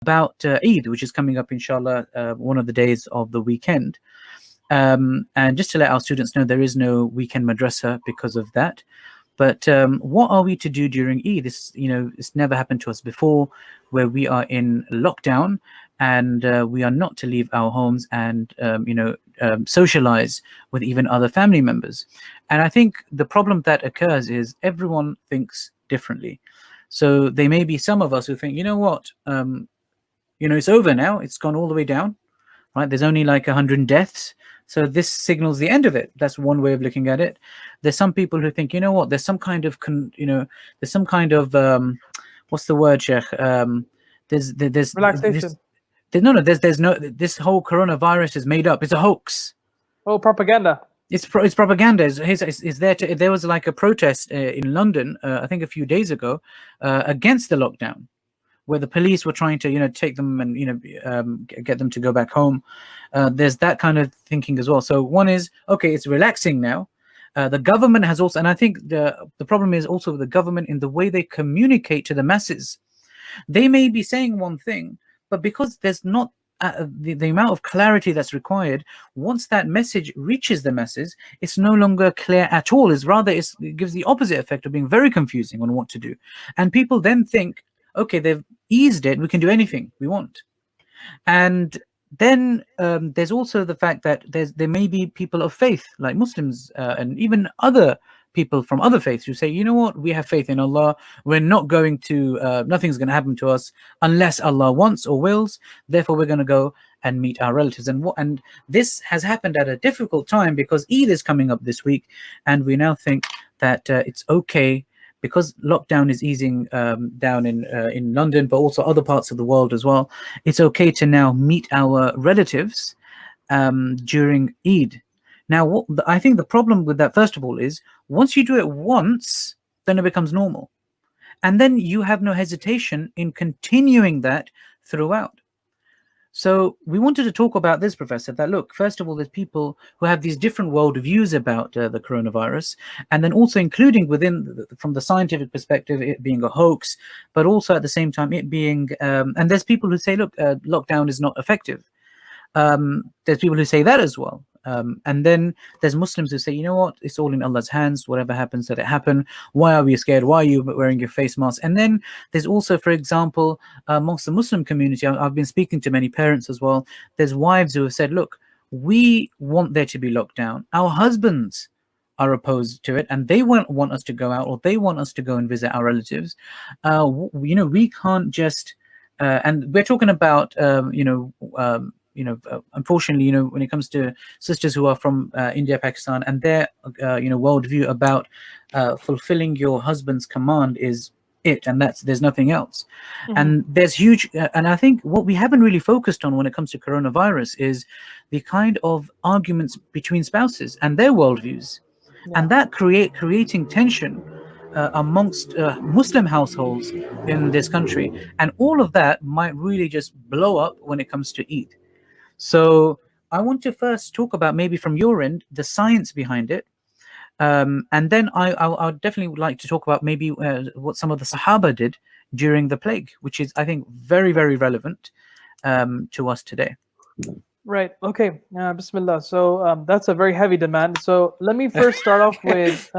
about Eid, which is coming up, inshallah, one of the days of the weekend. And just to let our students know, there is no weekend madrasa because of that. But what are we to do during Eid? This, it's never happened to us before, where we are in lockdown and we are not to leave our homes and socialize with even other family members. And I think the problem that occurs is everyone thinks differently. So there may be some of us who think, it's over now. It's gone all the way down, right? There's only like 100 deaths. So this signals the end of it. That's one way of looking at it. There's some people who think, there's some kind of, what's the word, Sheikh? There's relaxation. There's no. This whole coronavirus is made up. It's a hoax. Oh, propaganda. It's propaganda. Is there? There was like a protest in London, I think a few days ago, against the lockdown, where the police were trying to, take them and, get them to go back home. There's that kind of thinking as well. So one is, okay, it's relaxing now. The government has also, and I think the problem is also with the government in the way they communicate to the masses. They may be saying one thing, but because there's not the amount of clarity that's required, once that message reaches the masses, it's no longer clear at all. It gives the opposite effect of being very confusing on what to do. And people then think, okay, they've eased it, we can do anything we want. And then there's also the fact that there may be people of faith, like Muslims and even other people from other faiths who say, we have faith in Allah. We're not going to, nothing's going to happen to us unless Allah wants or wills. Therefore, we're going to go and meet our relatives. And this has happened at a difficult time because Eid is coming up this week. And we now think that it's okay, because lockdown is easing down in London, but also other parts of the world as well. It's okay to now meet our relatives during Eid. Now, I think the problem with that, first of all, is once you do it once, then it becomes normal. And then you have no hesitation in continuing that throughout. So we wanted to talk about this, Professor, that look, first of all, there's people who have these different world views about the coronavirus, and then also including from the scientific perspective, it being a hoax, but also at the same time, it being, and there's people who say, look, lockdown is not effective. There's people who say that as well. And then there's Muslims who say, it's all in Allah's hands. Whatever happens, let it happen. Why are we scared? Why are you wearing your face mask? And then there's also, for example, amongst the Muslim community, I've been speaking to many parents as well. There's wives who have said, look, we want there to be lockdown. Our husbands are opposed to it, and they won't want us to go out, or they want us to go and visit our relatives. We can't just, and we're talking about, unfortunately, when it comes to sisters who are from India, Pakistan, and their, worldview about fulfilling your husband's command is it, and there's nothing else. Mm-hmm. And there's huge, and I think what we haven't really focused on when it comes to coronavirus is the kind of arguments between spouses and their worldviews, and that creating tension amongst Muslim households in this country, and all of that might really just blow up when it comes to Eid. So I want to first talk about, maybe from your end, the science behind it. And then I definitely would like to talk about maybe what some of the Sahaba did during the plague, which is, I think, very, very relevant to us today. Right. Okay. Bismillah. So that's a very heavy demand. So let me first start off with...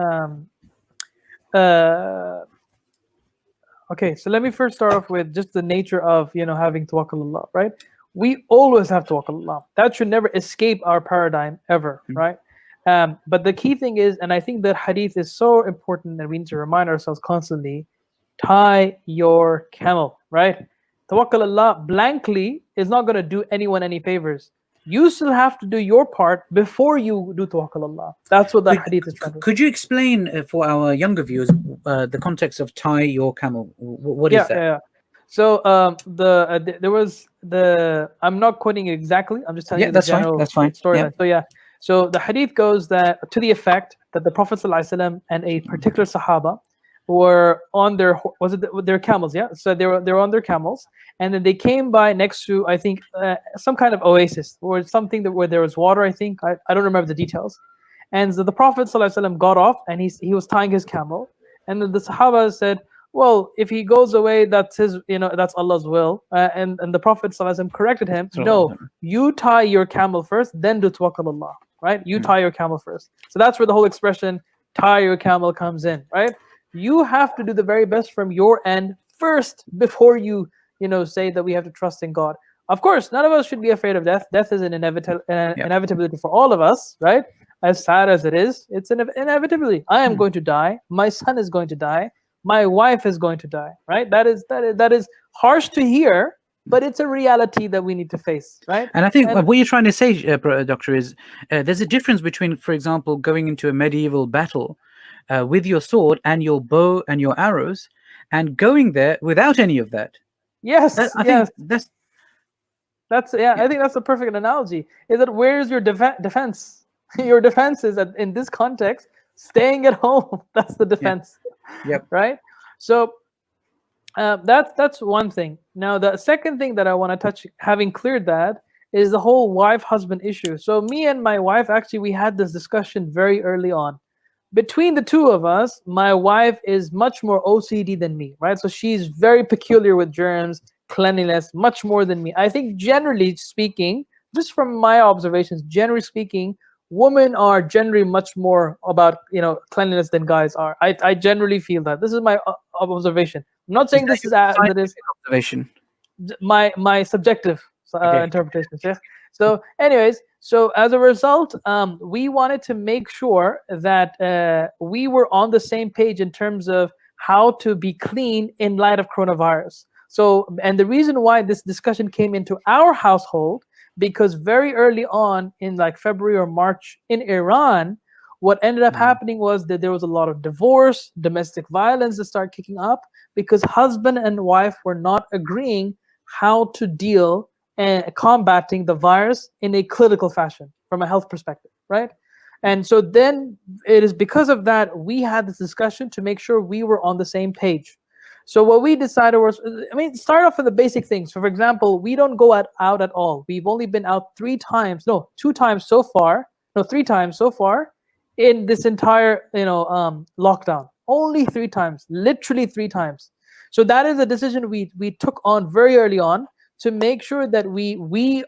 okay, so let me first start off with just the nature of, having tawakkul Allah, right? We always have tawakkul Allah. That should never escape our paradigm ever, right? But the key thing is, and I think that hadith is so important that we need to remind ourselves constantly, tie your camel, right? Tawakkul Allah blankly is not going to do anyone any favors. You still have to do your part before you do tawakkul Allah. That's what the hadith is trying to do. Could you explain for our younger viewers the context of tie your camel? What is that? Yeah. So there was I'm not quoting it exactly. I'm just telling you the general storyline. Yeah. So the hadith goes that to the effect that the Prophet ﷺ and a particular Sahaba were on their camels, yeah. So they were on their camels, and then they came by next to, I think, some kind of oasis or something where there was water. I think I don't remember the details. And so the Prophet ﷺ got off, and he was tying his camel, and then the Sahaba said, well, if he goes away, that's his, that's Allah's will. And the Prophet ﷺ corrected him, no, you tie your camel first, then do tawakkal Allah, right? You tie your camel first. So that's where the whole expression tie your camel comes in, right? You have to do the very best from your end first before you, say that we have to trust in God. Of course, none of us should be afraid of death. Death is an inevitability for all of us, right? As sad as it is, it's an inevitability. I am going to die. My son is going to die. My wife is going to die, right? That is harsh to hear, but it's a reality that we need to face, right? And I think what you're trying to say, Doctor, is there's a difference between, for example, going into a medieval battle with your sword and your bow and your arrows, and going there without any of that. Yes, I think that's I think that's a perfect analogy. Is that where's your defense? Your defense is that in this context, staying at home. That's the defense. Yep. Right. So that's one thing. Now the second thing that I want to touch, having cleared that, is the whole wife-husband issue. So me and my wife, actually, we had this discussion very early on. Between the two of us, my wife is much more OCD than me, right? So she's very peculiar with germs, cleanliness, much more than me. I think generally speaking, just from my observations, generally speaking, women are generally much more about cleanliness than guys are. I generally feel that. This is my observation. I'm not saying this is as it is. Observation. My subjective interpretation. Yeah. So, anyways, so as a result, we wanted to make sure that we were on the same page in terms of how to be clean in light of coronavirus. So, and the reason why this discussion came into our household, because very early on in like February or March in Iran, what ended up happening was that there was a lot of divorce, domestic violence that started kicking up because husband and wife were not agreeing how to deal and combating the virus in a clinical fashion from a health perspective, right? And so then it is because of that we had this discussion to make sure we were on the same page. So what we decided was, start off with the basic things. So for example, we don't go out at all. We've only been out 2 times so far in this entire lockdown. Only 3 times, literally 3 times. So that is a decision we took on very early on to make sure that we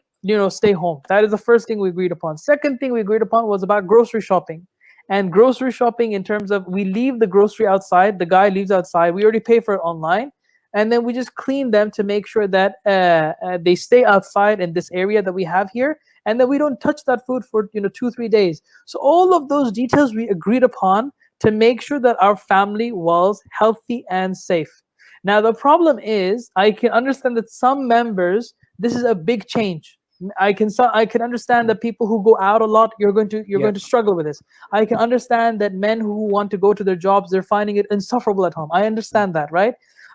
stay home. That is the first thing we agreed upon. Second thing we agreed upon was about grocery shopping. And grocery shopping in terms of we leave the grocery outside, the guy leaves outside, we already pay for it online, and then we just clean them to make sure that they stay outside in this area that we have here, and then we don't touch that food for 2-3 days. So all of those details we agreed upon to make sure that our family was healthy and safe. Now the problem is, I can understand that some members, this is a big change. I can understand that people who go out a lot, you're going to struggle with this. I can understand that men who want to go to their jobs, they're finding it insufferable at home. I understand that, right?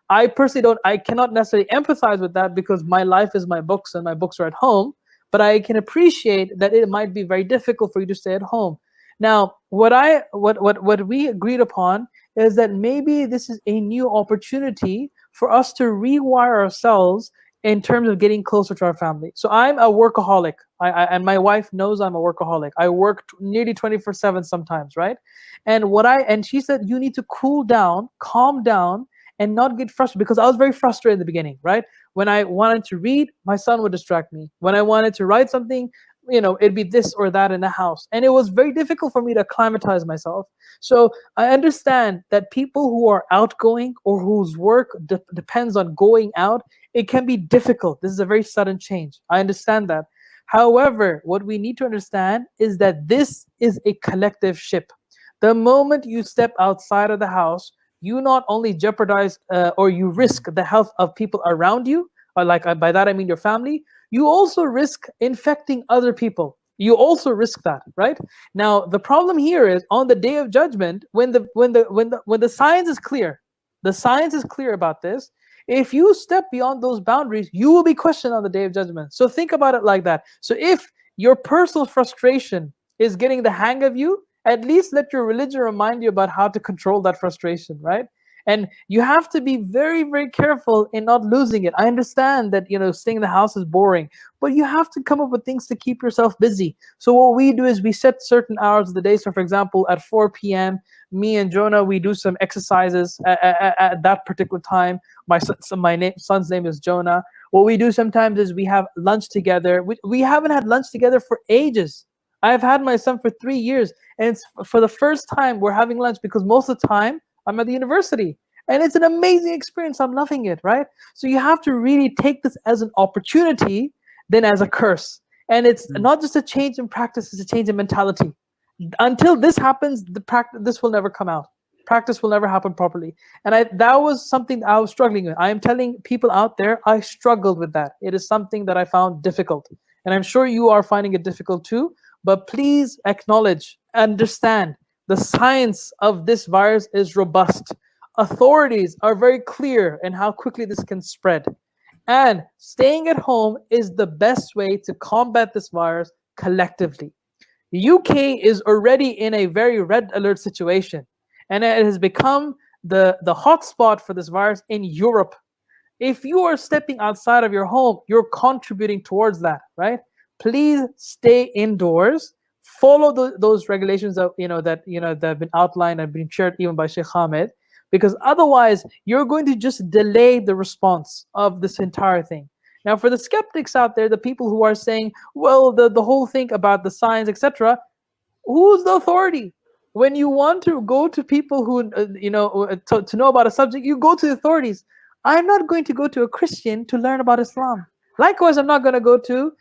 I personally I cannot necessarily empathize with that because my life is my books and my books are at home, but I can appreciate that it might be very difficult for you to stay at home. Now, what we agreed upon is that maybe this is a new opportunity for us to rewire ourselves in terms of getting closer to our family. So I'm a workaholic. And my wife knows I'm a workaholic. I work nearly 24/7 sometimes, right? And she said, you need to cool down, calm down, and not get frustrated, because I was very frustrated in the beginning, right? When I wanted to read, my son would distract me. When I wanted to write something, it'd be this or that in the house. And it was very difficult for me to acclimatize myself. So I understand that people who are outgoing or whose work depends on going out, it can be difficult. This is a very sudden change. I understand that. However, what we need to understand is that this is a collective ship. The moment you step outside of the house, you not only jeopardize or you risk the health of people around you, or by that I mean your family, you also risk infecting other people. You also risk that, right? Now, the problem here is on the day of judgment, when the science is clear, about this. If you step beyond those boundaries, you will be questioned on the day of judgment. So think about it like that. So if your personal frustration is getting the hang of you, at least let your religion remind you about how to control that frustration, right? And you have to be very, very careful in not losing it. I understand that, staying in the house is boring, but you have to come up with things to keep yourself busy. So what we do is we set certain hours of the day. So for example, at 4 p.m., me and Jonah, we do some exercises at that particular time. My son's name is Jonah. What we do sometimes is we have lunch together. We haven't had lunch together for ages. I've had my son for 3 years, and it's for the first time we're having lunch, because most of the time I'm at the university. And it's an amazing experience. I'm loving it, right? So you have to really take this as an opportunity than as a curse. And it's not just a change in practice, it's a change in mentality. Until this happens, this will never come out. Practice will never happen properly. And that was something I was struggling with. I am telling people out there, I struggled with that. It is something that I found difficult. And I'm sure you are finding it difficult too. But please acknowledge, understand, the science of this virus is robust. Authorities are very clear in how quickly this can spread. And staying at home is the best way to combat this virus collectively. The UK is already in a very red alert situation, and it has become the hotspot for this virus in Europe. If you are stepping outside of your home, you're contributing towards that, right? Please stay indoors. Follow those regulations that that have been outlined and been shared even by Sheikh Hamid, because otherwise you're going to just delay the response of this entire thing. Now, for the skeptics out there, the people who are saying, well, the whole thing about the science, etc., who's the authority? When you want to go to people who, to know about a subject, you go to the authorities. I'm not going to go to a Christian to learn about Islam. Likewise, I'm not going to go to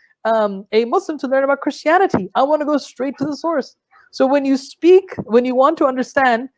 a Muslim to learn about Christianity. I want to go straight to the source. So when you speak, when you want to understand,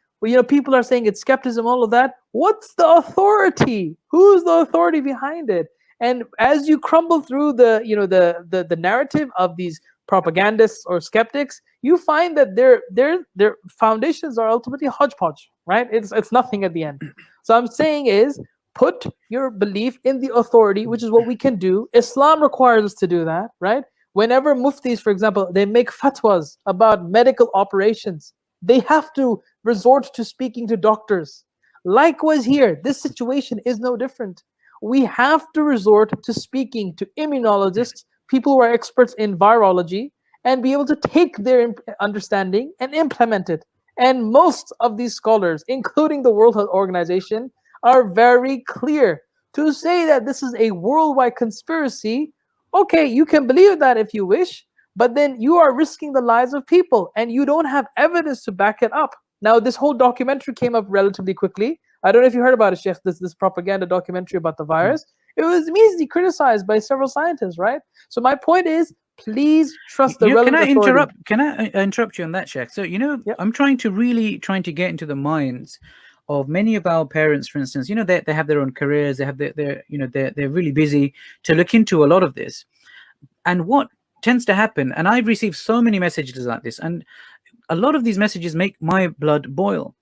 people are saying it's skepticism, all of that. What's the authority? Who's the authority behind it? And as you crumble through the narrative of these propagandists or skeptics, you find that their foundations are ultimately hodgepodge, right? It's nothing at the end. So I'm saying is, put your belief in the authority, which is what we can do. Islam requires us to do that, right? Whenever muftis, for example, they make fatwas about medical operations, they have to resort to speaking to doctors. Likewise here, this situation is no different. We have to resort to speaking to immunologists, people who are experts in virology, and be able to take their understanding and implement it. And most of these scholars, including the World Health Organization, are very clear to say that this is a worldwide conspiracy. Okay, you can believe that if you wish, but then you are risking the lives of people and you don't have evidence to back it up. Now, this whole documentary came up relatively quickly. I don't know if you heard about it, Sheikh, this propaganda documentary about the virus. It was immediately criticized by several scientists, right? So my point is, please trust the relevant authority. Can I interrupt you on that, Sheikh? So, Yep. I'm trying to get into the minds of many of our parents, for instance. They have their own careers, they have they're really busy to look into a lot of this. And what tends to happen, and I've received so many messages like this, and a lot of these messages make my blood boil.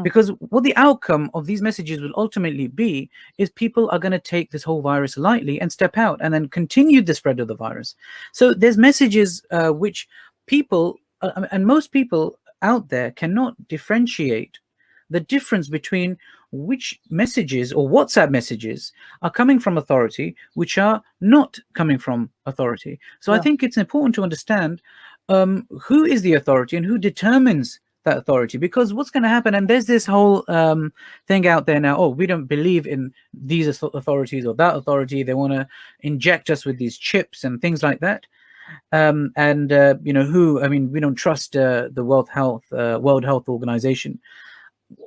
Because what the outcome of these messages will ultimately be is people are going to take this whole virus lightly and step out and then continue the spread of the virus. So there's messages which people, and most people out there, cannot differentiate the difference between which messages or WhatsApp messages are coming from authority, which are not coming from authority. So I think it's important to understand who is the authority and who determines that authority, because what's going to happen, and there's this whole thing out there now, we don't believe in these authorities or that authority, they want to inject us with these chips and things like that. We don't trust the World Health Organization.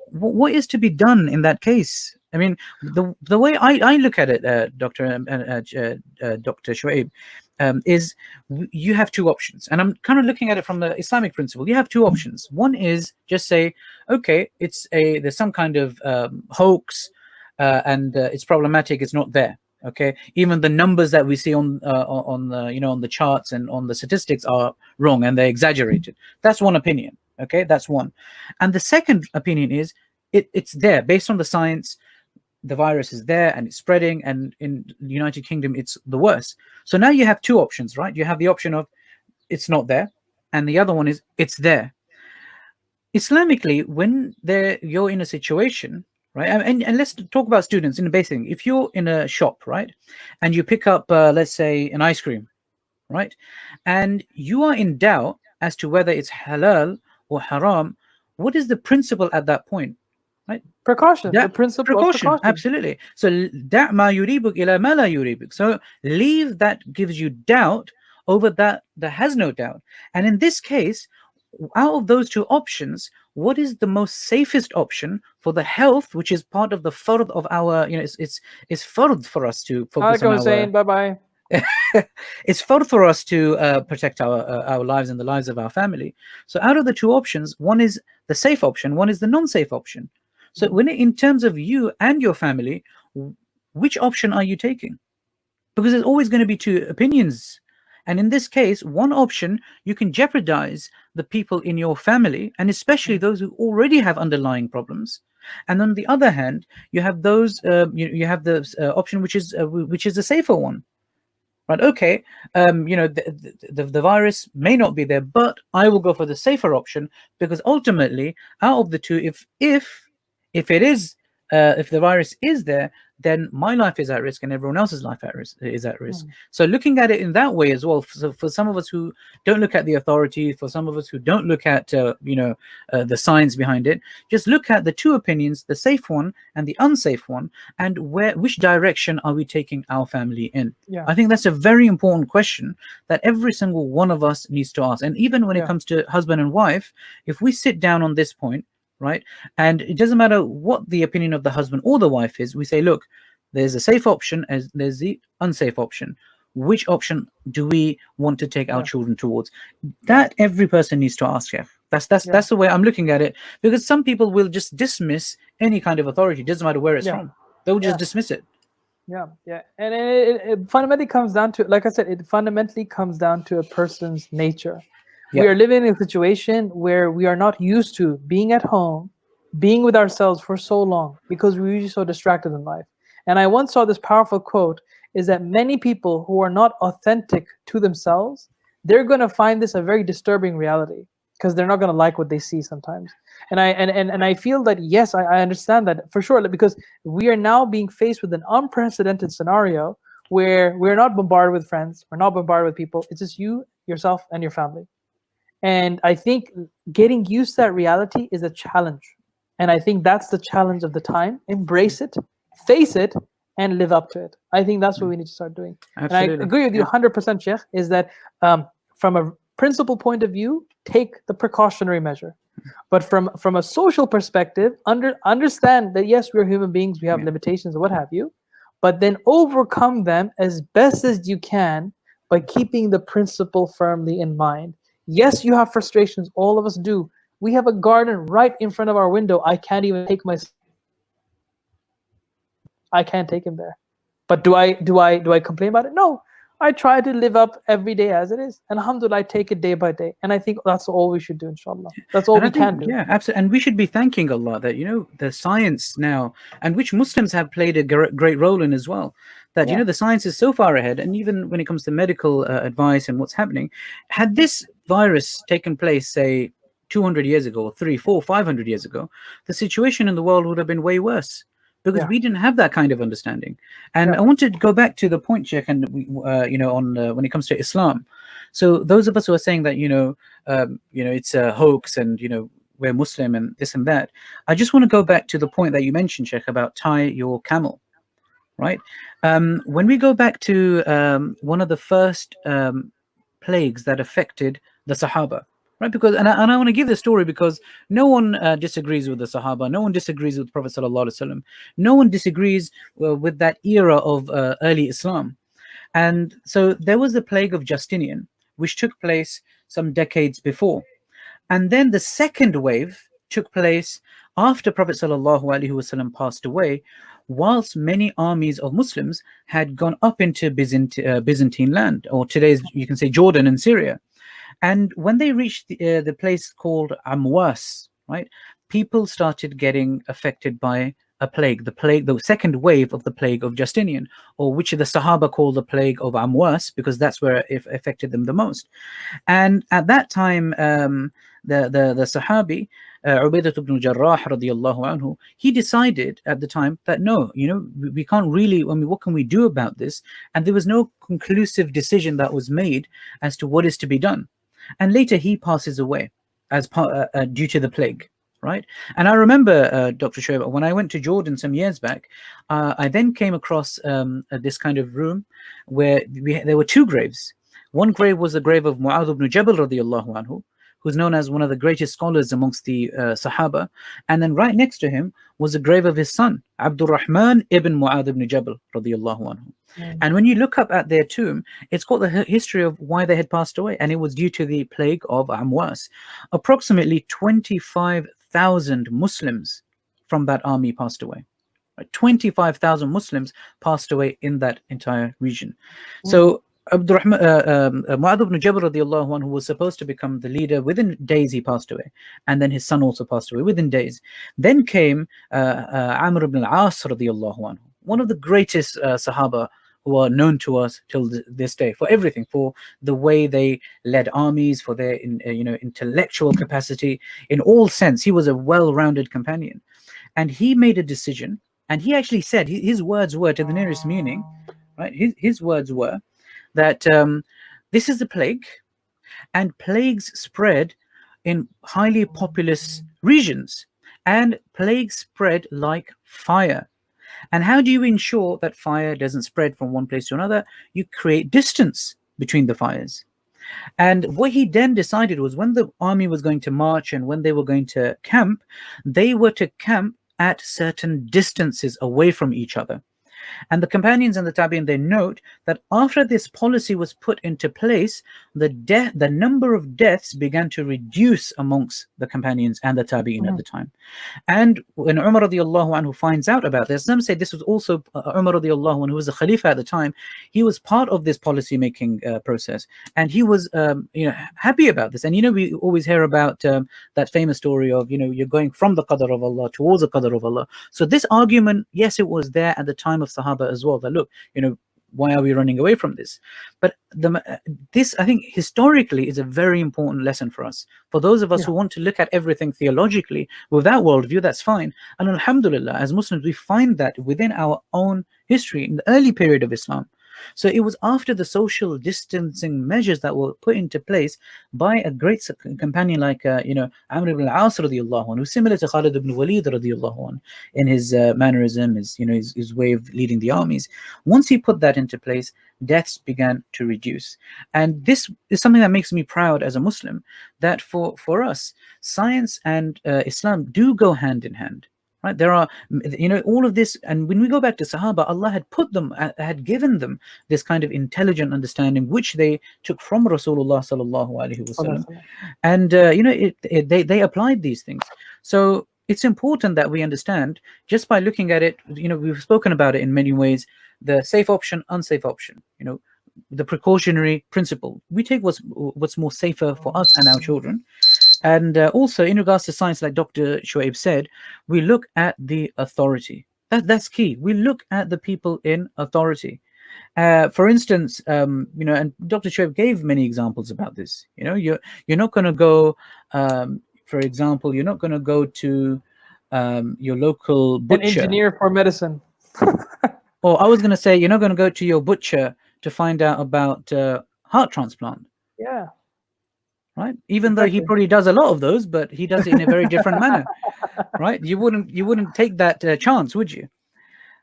What is to be done in that case? I mean, the way I look at it, Dr. Shoaib, is you have two options, and I'm kind of looking at it from the Islamic principle. You have two options. One is just say, okay, there's some kind of hoax, and it's problematic. It's not there. Okay, even the numbers that we see on the charts and on the statistics are wrong and they're exaggerated. That's one opinion. Okay, that's one. And the second opinion is it's there based on the science. The virus is there and it's spreading, and in the United Kingdom it's the worst. So now you have two options, right? You have the option of it's not there, and the other one is it's there. Islamically, when you're in a situation, right? And let's talk about students in the basic thing. If you're in a shop, right, and you pick up, let's say, an ice cream, right, and you are in doubt as to whether it's halal or haram, what is the principle at that point, right? Precaution, the That principle of precaution, precaution. absolutely. So da ma yuribuk ila ma la yuribuk. So leave that gives you doubt over that that has no doubt. And in this case, out of those two options, what is the most safest option for the health, which is part of the fard of our, it's fard for us to focus Alaikum on our Hussein, bye bye. it's fard for us to protect our lives and the lives of our family. So out of the two options, one is the safe option, one is the non-safe option. So when in terms of you and your family, which option are you taking? Because there's always going to be two opinions. And in this case, one option, you can jeopardize the people in your family, and especially those who already have underlying problems. And on the other hand, you have those you have the option which is the safer one, right? Okay, the virus may not be there, but I will go for the safer option, because ultimately, out of the two, if it is if the virus is there, then my life is at risk and everyone else's life is at risk. So looking at it in that way as well, so for some of us who don't look at the authority, for some of us who don't look at the science behind it, just look at the two opinions, the safe one and the unsafe one, and which direction are we taking our family in. Yeah. I think that's a very important question that every single one of us needs to ask. And even when it Yeah. comes to husband and wife, if we sit down on this point, right, and it doesn't matter what the opinion of the husband or the wife is, we say, look, there's a safe option as there's the unsafe option. Which option do we want to take our children towards? That every person needs to ask. That's the way I'm looking at it, because some people will just dismiss any kind of authority, doesn't matter where it's from, they'll just dismiss it. Yeah, and it fundamentally comes down to, like I said, it fundamentally comes down to a person's nature. We are living in a situation where we are not used to being at home, being with ourselves for so long, because we're usually so distracted in life. And I once saw this powerful quote, is that many people who are not authentic to themselves, they're going to find this a very disturbing reality, because they're not going to like what they see sometimes. And I feel that, yes, I understand that for sure, because we are now being faced with an unprecedented scenario where we're not bombarded with friends, we're not bombarded with people, it's just you, yourself, and your family. And I think getting used to that reality is a challenge. And I think that's the challenge of the time. Embrace it, face it, and live up to it. I think that's what we need to start doing. Absolutely. And I agree with you 100%, Sheikh, is that from a principle point of view, take the precautionary measure. But from a social perspective, understand that, yes, we're human beings, we have limitations and what have you, but then overcome them as best as you can by keeping the principle firmly in mind. Yes, you have frustrations. All of us do. We have a garden right in front of our window. I can't even take I can't take him there. But do I complain about it? No. I try to live up every day as it is. And alhamdulillah, I take it day by day. And I think that's all we should do, inshallah. That's all we can do. Yeah, absolutely. And we should be thanking Allah that, the science now, and which Muslims have played a great role in as well, that, the science is so far ahead. And even when it comes to medical advice and what's happening, had this virus taken place, say, 200 years ago, or 300, 400, 500 years ago, the situation in the world would have been way worse, because we didn't have that kind of understanding. And I want to go back to the point, Sheikh, and when it comes to Islam. So those of us who are saying that it's a hoax and we're Muslim and this and that, I just want to go back to the point that you mentioned, Sheikh, about tie your camel, right? When we go back to one of the first plagues that affected the Sahaba, right? Because and I want to give the story because no one disagrees with the Sahaba, no one disagrees with Prophet sallallahu alaihi wasallam, no one disagrees with that era of early Islam. And so there was the plague of Justinian, which took place some decades before, and then the second wave took place after Prophet sallallahu alaihi wasallam passed away, whilst many armies of Muslims had gone up into Byzantine land, or today's, you can say, Jordan and Syria. And when they reached the place called Amwas, right, people started getting affected by a plague, the second wave of the plague of Justinian, or which the Sahaba call the plague of Amwas, because that's where it affected them the most. And at that time, the Sahabi, Ubaidah ibn al-Jarrah radiyallahu anhu, he decided at the time that no, we can't really, what can we do about this? And there was no conclusive decision that was made as to what is to be done. And later he passes away as due to the plague. Right. And I remember, Dr. Shoaib, when I went to Jordan some years back, I then came across this kind of room where there were two graves. One grave was the grave of Mu'adh ibn Jabal radiyallahu anhu, who's known as one of the greatest scholars amongst the Sahaba. And then right next to him was the grave of his son, Abdul Rahman ibn Mu'adh ibn Jabal radiyallahu anhu. And when you look up at their tomb, it's got the history of why they had passed away, and it was due to the plague of Amwas. Approximately 25,000 Muslims from that army passed away. 25,000 Muslims passed away in that entire region. So Abdurrahman, Mu'adh ibn Jabal radiyallahu anhu was supposed to become the leader. Within days he passed away, and then his son also passed away within days. Then came Amr ibn al-As radiyallahu anhu, one of the greatest Sahaba who are known to us till this day for everything, for the way they led armies, for their intellectual capacity in all sense. He was a well-rounded companion, and he made a decision, and he actually said, his words were, to the nearest meaning, right, his words were that this is the plague, and plagues spread in highly populous regions, and plagues spread like fire. And how do you ensure that fire doesn't spread from one place to another? You create distance between the fires. And what he then decided was, when the army was going to march and when they were going to camp, they were to camp at certain distances away from each other. And the companions and the tabi'in, they note that after this policy was put into place, the number of deaths began to reduce amongst the companions and the tabi'in at the time. And when Umar radiallahu anhu finds out about this, some say this was also Umar radiallahu anhu, who was the Khalifa at the time. He was part of this policy making process, and he was happy about this. And we always hear about that famous story of you're going from the qadr of Allah towards the qadr of Allah. So this argument, yes, it was there at the time of Sahaba as well, that look, why are we running away from this? But this, I think, historically is a very important lesson for us. For those of us who want to look at everything theologically with that worldview, that's fine. And alhamdulillah, as Muslims, we find that within our own history in the early period of Islam. So it was after the social distancing measures that were put into place by a great companion like Amr ibn al-As radiyallahu anhu, similar to Khalid ibn Walid radiyallahu anhu in his mannerism, his way of leading the armies. Once he put that into place, deaths began to reduce. And this is something that makes me proud as a Muslim, that for us, science and Islam do go hand in hand. Right? There are, all of this, and when we go back to Sahaba, Allah had given them this kind of intelligent understanding, which they took from Rasulullah sallallahu alaihi wasallam, and they applied these things. So it's important that we understand, just by looking at it. We've spoken about it in many ways: the safe option, unsafe option. The precautionary principle. We take what's more safer for us and our children. And also, in regards to science, like Dr. Shoaib said, we look at the authority. That's key. We look at the people in authority. For instance, and Dr. Shoaib gave many examples about this. You're not going to go, for example, you're not going to go to your local butcher. An engineer for medicine. Or I was going to say, you're not going to go to your butcher to find out about heart transplant. Yeah. Right, even though he probably does a lot of those, but he does it in a very different manner, right? You wouldn't take that chance, would you?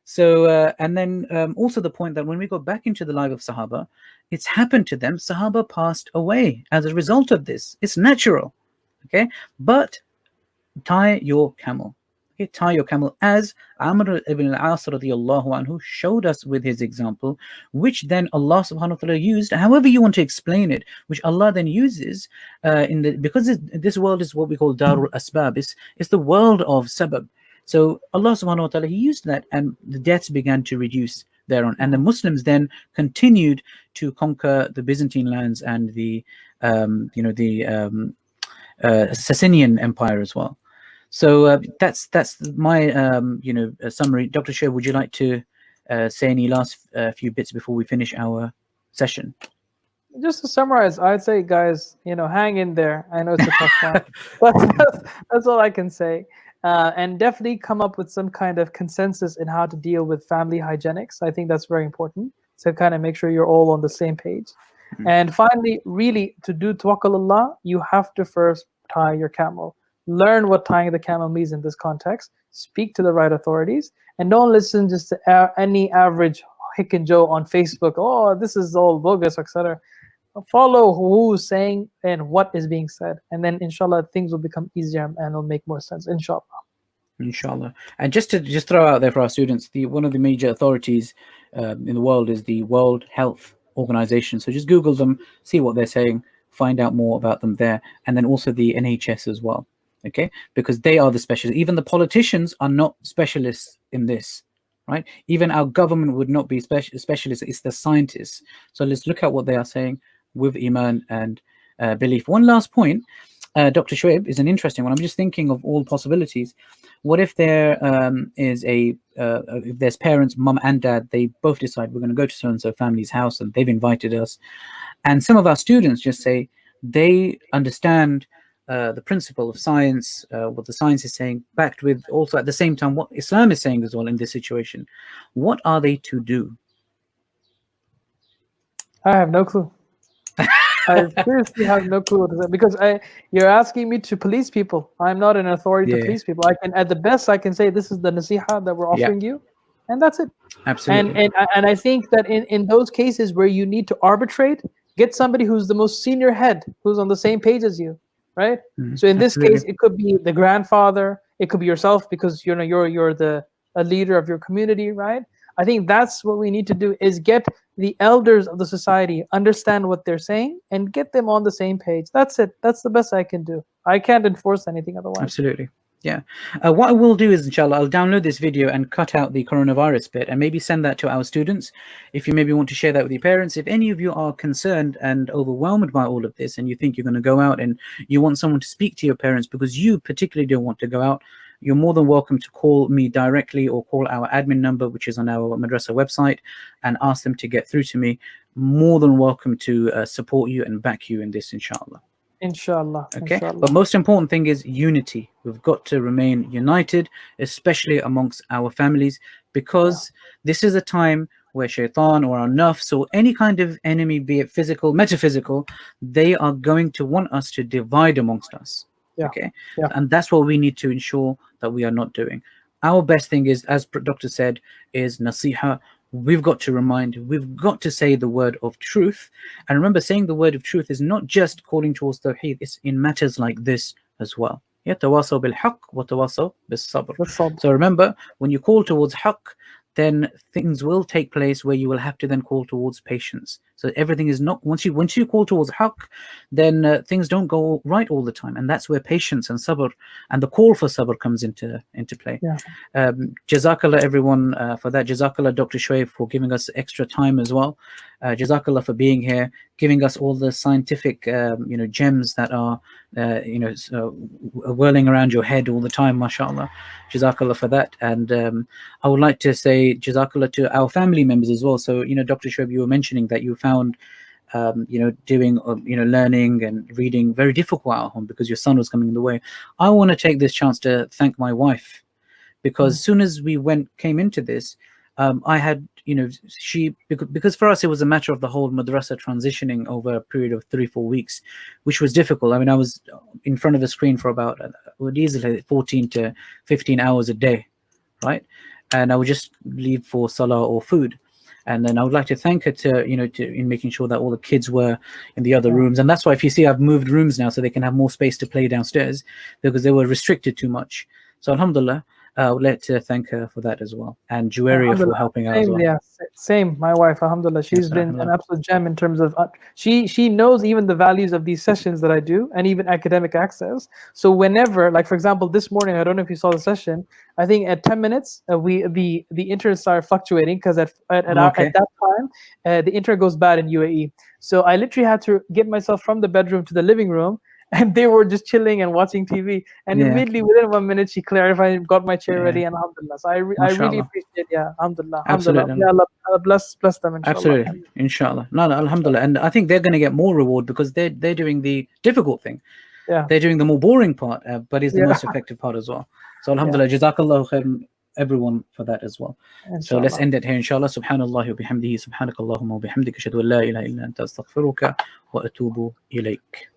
So and then also the point that when we go back into the life of Sahaba, it's happened to them. Sahaba passed away as a result of this. It's natural, okay? But tie your camel. Okay, tie your camel, as Amr ibn al-As radiyallahu anhu showed us with his example, which then Allah subhanahu wa ta'ala used, however you want to explain it, which Allah then uses because this world is what we call Darul Asbab. It's the world of sabab. So Allah subhanahu wa ta'ala, he used that, and the deaths began to reduce thereon. And the Muslims then continued to conquer the Byzantine lands and the Sassanian Empire as well. So that's my summary. Dr. Shoaib, would you like to say any last few bits before we finish our session? Just to summarize, I'd say, guys, hang in there. I know it's a tough one, but that's all I can say. And definitely come up with some kind of consensus in how to deal with family hygienics. I think that's very important. So kind of make sure you're all on the same page. And finally, really, to do tawakkul Allah, you have to first tie your camel. Learn what tying the camel means in this context. Speak to the right authorities, and don't listen just to any average Hick and Joe on Facebook. Oh, this is all bogus, etc. Follow who's saying and what is being said, and then inshallah things will become easier and will make more sense, inshallah. Inshallah. And just to throw out there for our students, one of the major authorities in the world is the World Health Organization. So just Google them, see what they're saying, find out more about them there, and then also the NHS as well. Okay, because they are the specialists. Even the politicians are not specialists in this, right? Even our government would not be specialists. It's the scientists. So let's look at what they are saying with iman and belief. One last point, Dr. Shoaib, is an interesting one. I'm just thinking of all possibilities. What if there is if there's parents, mum and dad, they both decide we're going to go to so-and-so family's house and they've invited us, and some of our students just say they understand the principle of science, what the science is saying, backed with also at the same time what Islam is saying as well in this situation. What are they to do? I have no clue. I seriously have no clue what to say, because you're asking me to police people. I'm not an authority to police people. I can, at the best, I can say this is the nasiha that we're offering you, and that's it. Absolutely. And I think that in those cases where you need to arbitrate, get somebody who's the most senior head, who's on the same page as you, right? So in this case, it could be the grandfather, it could be yourself, because you're a leader of your community, right? I think that's what we need to do, is get the elders of the society, understand what they're saying, and get them on the same page. That's it. That's the best I can do. I can't enforce anything otherwise. Absolutely. Yeah. What I will do is, inshallah, I'll download this video and cut out the coronavirus bit and maybe send that to our students. If you maybe want to share that with your parents, if any of you are concerned and overwhelmed by all of this and you think you're going to go out and you want someone to speak to your parents because you particularly don't want to go out, you're more than welcome to call me directly or call our admin number, which is on our madrasa website, and ask them to get through to me. More than welcome to support you and back you in this, inshallah. Inshallah. Okay. Inshallah. But most important thing is unity. We've got to remain united, especially amongst our families, because this is a time where shaitan or our nafs or any kind of enemy, be it physical, metaphysical, they are going to want us to divide amongst us. Okay. And that's what we need to ensure that we are not doing. Our best thing is, as Doctor said, is nasiha. We've got to remind, we've got to say the word of truth. And remember, saying the word of truth is not just calling towards tawheed, it's in matters like this as well. Tawasaw bil haqq wa tawasaw bis sabr. So remember, when you call towards haqq, then things will take place where you will have to then call towards patience. So everything is not, once you call towards haqq, then things don't go right all the time, and that's where patience and sabr and the call for sabr comes into play. Jazakallah everyone for that. Jazakallah Dr. Shoaib for giving us extra time as well. Jazakallah for being here, giving us all the scientific gems that are whirling around your head all the time, mashallah. Jazakallah for that. And I would like to say Jazakallah to our family members as well. So Dr. Shoaib, you were mentioning that you found doing learning and reading very difficult at home because your son was coming in the way. I want to take this chance to thank my wife, because as soon as we came into this, I had because for us it was a matter of the whole madrasa transitioning over a period of 3-4 weeks, which was difficult. I mean, I was in front of a screen for about would easily 14 to 15 hours a day, right? And I would just leave for salah or food. And then I would like to thank her in making sure that all the kids were in the other rooms. And that's why, if you see, I've moved rooms now so they can have more space to play downstairs, because they were restricted too much. So alhamdulillah, I would like to thank her for that as well, and Juwaria for helping out as well. Yeah, same. My wife, alhamdulillah, she's been an absolute gem in terms of she knows even the values of these sessions that I do, and even academic access. So whenever, like for example, this morning, I don't know if you saw the session, I think at 10 minutes the internet started fluctuating, because at that time the internet goes bad in UAE. So I literally had to get myself from the bedroom to the living room and they were just chilling and watching TV. And Yeah. immediately within 1 minute, she clarified, got my chair Yeah. ready, and alhamdulillah. So I really MashaAllah. appreciate, yeah, alhamdulillah, Absolutely. alhamdulillah. Yeah, Allah bless them, inshallah. Absolutely. Inshallah. No, alhamdulillah. And I think they're going to get more reward because they're doing the difficult thing. Yeah. They're doing the more boring part, but it's the Yeah. most effective part as well. So alhamdulillah, jazakallahu khairan everyone for that as well. So let's end it here, inshallah. Subhanallah wa bihamdihi, subhanakallahumma wa bihamdika, ashhadu an la ilaha illa anta, astaghfiruka wa atubu ilayk.